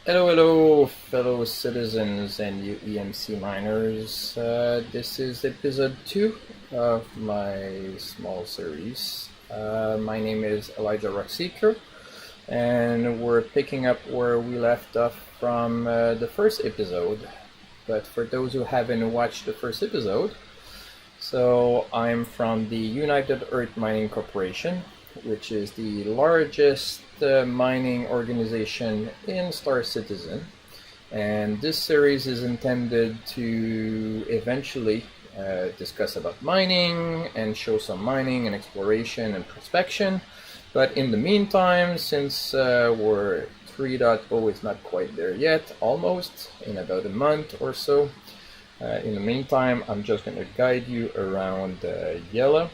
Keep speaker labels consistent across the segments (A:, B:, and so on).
A: Hello, hello, fellow citizens and UEMC miners. This is episode 2 of my small series. My name is Elijah Rockseeker, and we're picking up where we left off from the first episode. But for those who haven't watched the first episode, so I'm from the United Earth Mining Corporation, which is the largest mining organization in Star Citizen, and this series is intended to eventually discuss about mining and show some mining and exploration and prospection. But in the meantime, since we're 3.0 is not quite there yet, almost in about a month or so, in the meantime I'm just going to guide you around Yellow.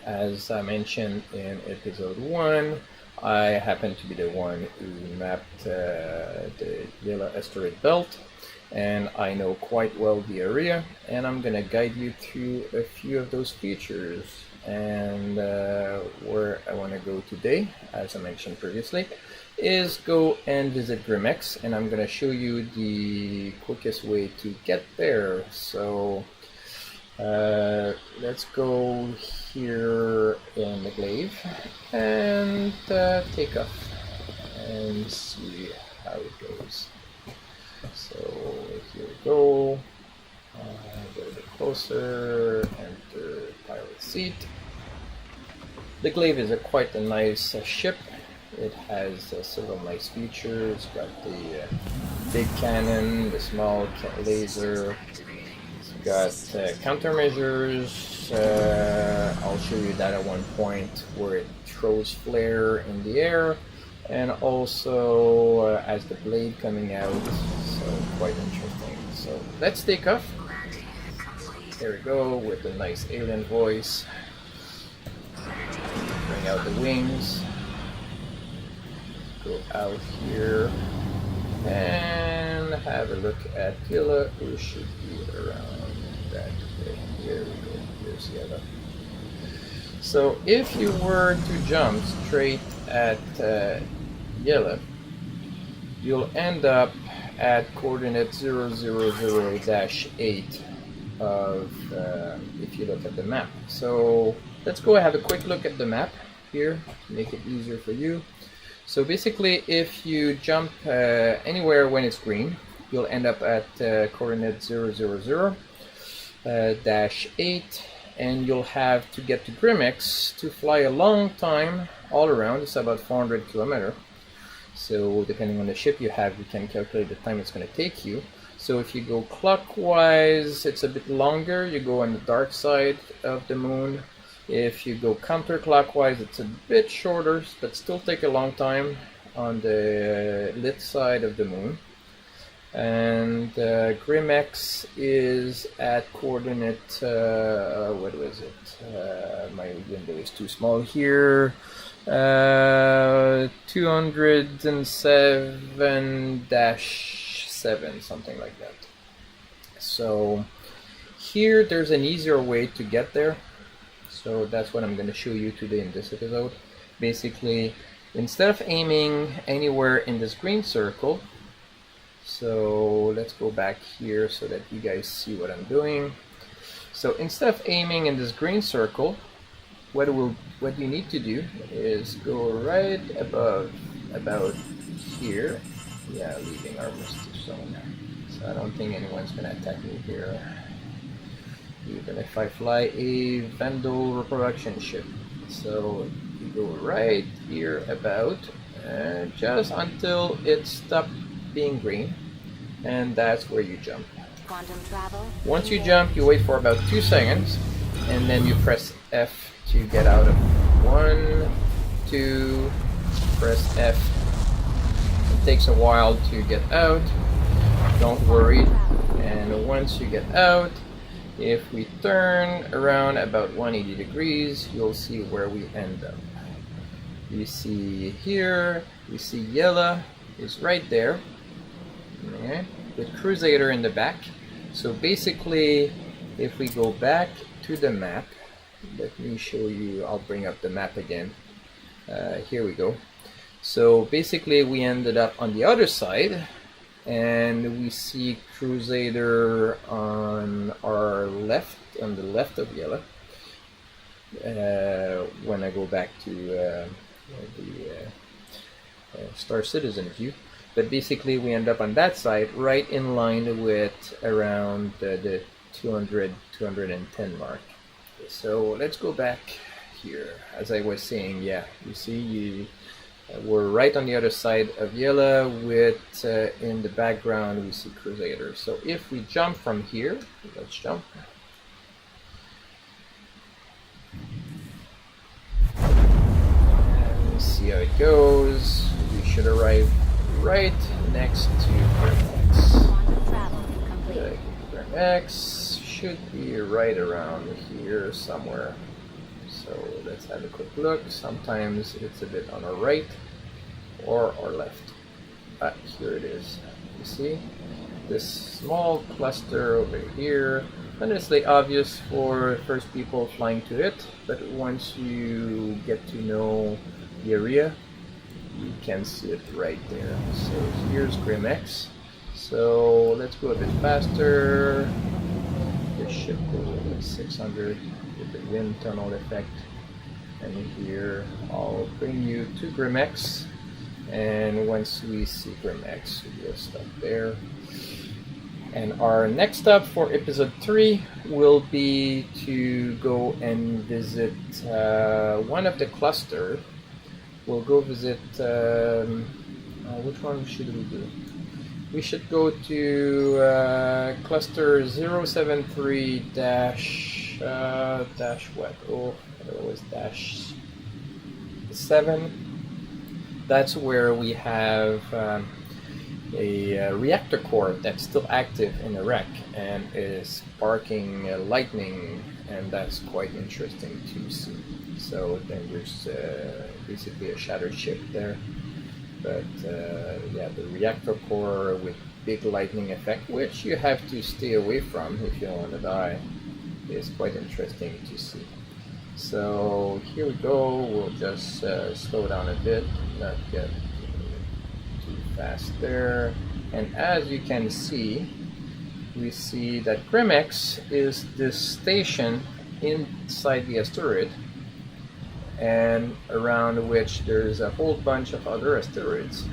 A: As I mentioned in episode 1, I happen to be the one who mapped the Yellow asteroid belt, and I know quite well the area, and I'm going to guide you through a few of those features. And where I want to go today, as I mentioned previously, is go and visit GrimHEX, and I'm going to show you the quickest way to get there. So let's go here in the glaive and take off and see how it goes. So here we go. Get a bit closer, enter pilot seat. The glaive is quite a nice ship. It has several nice features. It's got the big cannon, the small laser. It's got countermeasures. I'll show you that at one point where it throws flare in the air, and also has the blade coming out. So quite interesting. So let's take off. There we go, with a nice alien voice. Bring out the wings. Go out here and have a look at Yella, who should be around that way. Here we go. Here's Yella. So if you were to jump straight at Yella, you'll end up at coordinate 000-8 of if you look at the map. So let's go have a quick look at the map here to make it easier for you. So basically, if you jump anywhere when it's green, you'll end up at coordinate 000-8, and you'll have to get to GrimHEX to fly a long time all around. It's about 400 kilometers. So depending on the ship you have, you can calculate the time it's going to take you. So if you go clockwise, it's a bit longer. You go on the dark side of the moon. If you go counterclockwise, it's a bit shorter, but still take a long time on the lit side of the moon. And GrimHEX is at coordinate, what was it? My window is too small here. 207-7, something like that. So here there's an easier way to get there. So that's what I'm going to show you today in this episode. Basically, instead of aiming anywhere in this green circle, so let's go back here so that you guys see what I'm doing. So instead of aiming in this green circle, what you need to do is go right above, about here. Yeah, leaving our mystic zone. So I don't think anyone's going to attack me here, even if I fly a Vandal reproduction ship. So you go right here about, just until it stops being green, and that's where you jump.
B: Quantum travel.
A: Once you jump, you wait for about 2 seconds, and then you press F to get out of 1, 2, press F. It takes a while to get out, don't worry. And once you get out, if we turn around about 180 degrees, you'll see where we end up. You see here, you see Yella is right there, okay, with Crusader in the back. So basically, if we go back to the map, let me show you, I'll bring up the map again. Here we go. So basically we ended up on the other side, and we see Crusader on our left, on the left of yellow. When I go back to the Star Citizen view. But basically we end up on that side, right in line with around the 200, 210 mark. So let's go back here. As I was saying, yeah, you see we're right on the other side of yellow with in the background we see Crusader. So if we jump from here, let's jump. And see how it goes. We should arrive right next to GrimHEX. GrimHEX should be right around here somewhere. So let's have a quick look. Sometimes it's a bit on our right or our left. Here it is. You see this small cluster over here. Not necessarily obvious for first people flying to it, but once you get to know the area, you can see it right there. So here's GrimHEX. So let's go a bit faster. This should go at 600 with the wind tunnel effect. And here I'll bring you to GrimHEX. And once we see GrimHEX, we'll stop there. And our next stop for episode 3 will be to go and visit one of the clusters. We'll go visit, which one should we do? We should go to cluster 073 dash what? Oh, it was dash 7. That's where we have a reactor core that's still active in a wreck and is sparking lightning, and that's quite interesting to see. So then there's basically a shattered ship there, but yeah, the reactor core with big lightning effect, which you have to stay away from if you don't want to die, is quite interesting to see. So here we go. We'll just slow down a bit, not get too fast there. And as you can see, we see that GrimHEX is this station inside the asteroid, and around which there's a whole bunch of other asteroids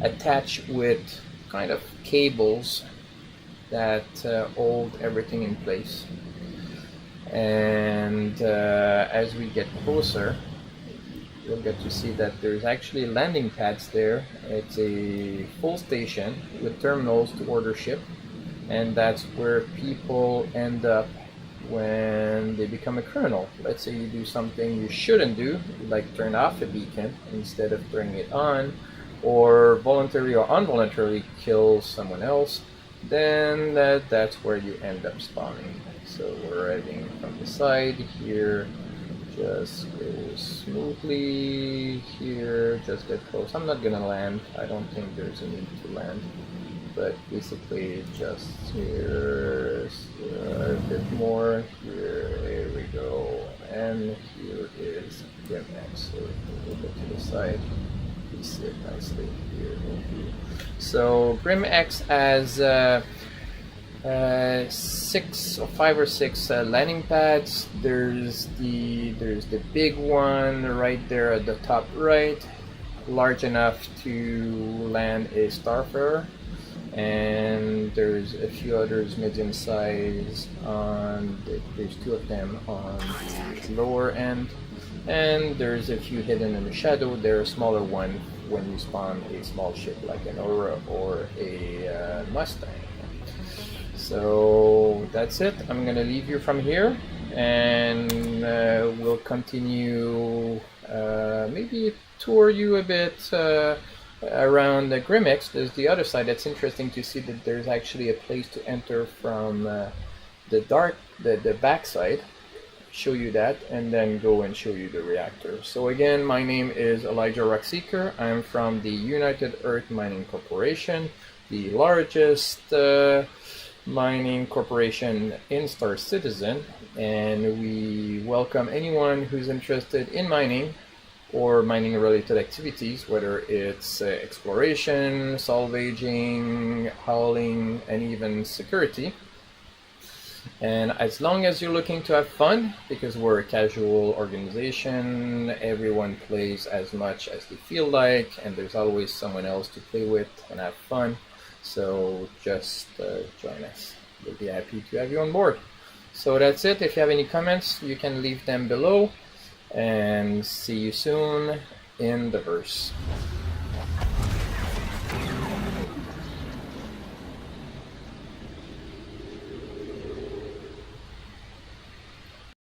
A: attached with kind of cables that hold everything in place. And as we get closer, you'll get to see that there's actually landing pads there. It's a full station with terminals to order ship, and that's where people end up when they become a criminal. Let's say you do something you shouldn't do, like turn off a beacon instead of turning it on, or voluntarily or involuntarily kill someone else, then that's where you end up spawning. So we're riding from the side here, just go smoothly here, just get close. I'm not gonna land, I don't think there's a need to land, but basically just here, a bit more, here we go, and here is GrimHEX. So we'll go to the side, you see it nicely here. So GrimHEX has 5 or 6 landing pads. There's the big one right there at the top right, large enough to land a Starfarer, and there's a few others medium size on there's 2 of them on the lower end, and there's a few hidden in the shadow. They're a smaller one when you spawn a small ship like an Aura or a Mustang. So that's it. I'm gonna leave you from here, and we'll continue, maybe tour you a bit around the GrimHEX. There's the other side. That's interesting to see that there's actually a place to enter from the back side. Show you that, and then go and show you the reactor. So again, my name is Elijah Rockseeker. I'm from the United Earth Mining Corporation, the largest mining corporation in Star Citizen, and we welcome anyone who's interested in mining or mining related activities, whether it's exploration, salvaging, hauling, and even security. And as long as you're looking to have fun, because we're a casual organization, everyone plays as much as they feel like, and there's always someone else to play with and have fun. So just join us. We'll be happy to have you on board. So that's it. If you have any comments, you can leave them below. And see you soon in the verse.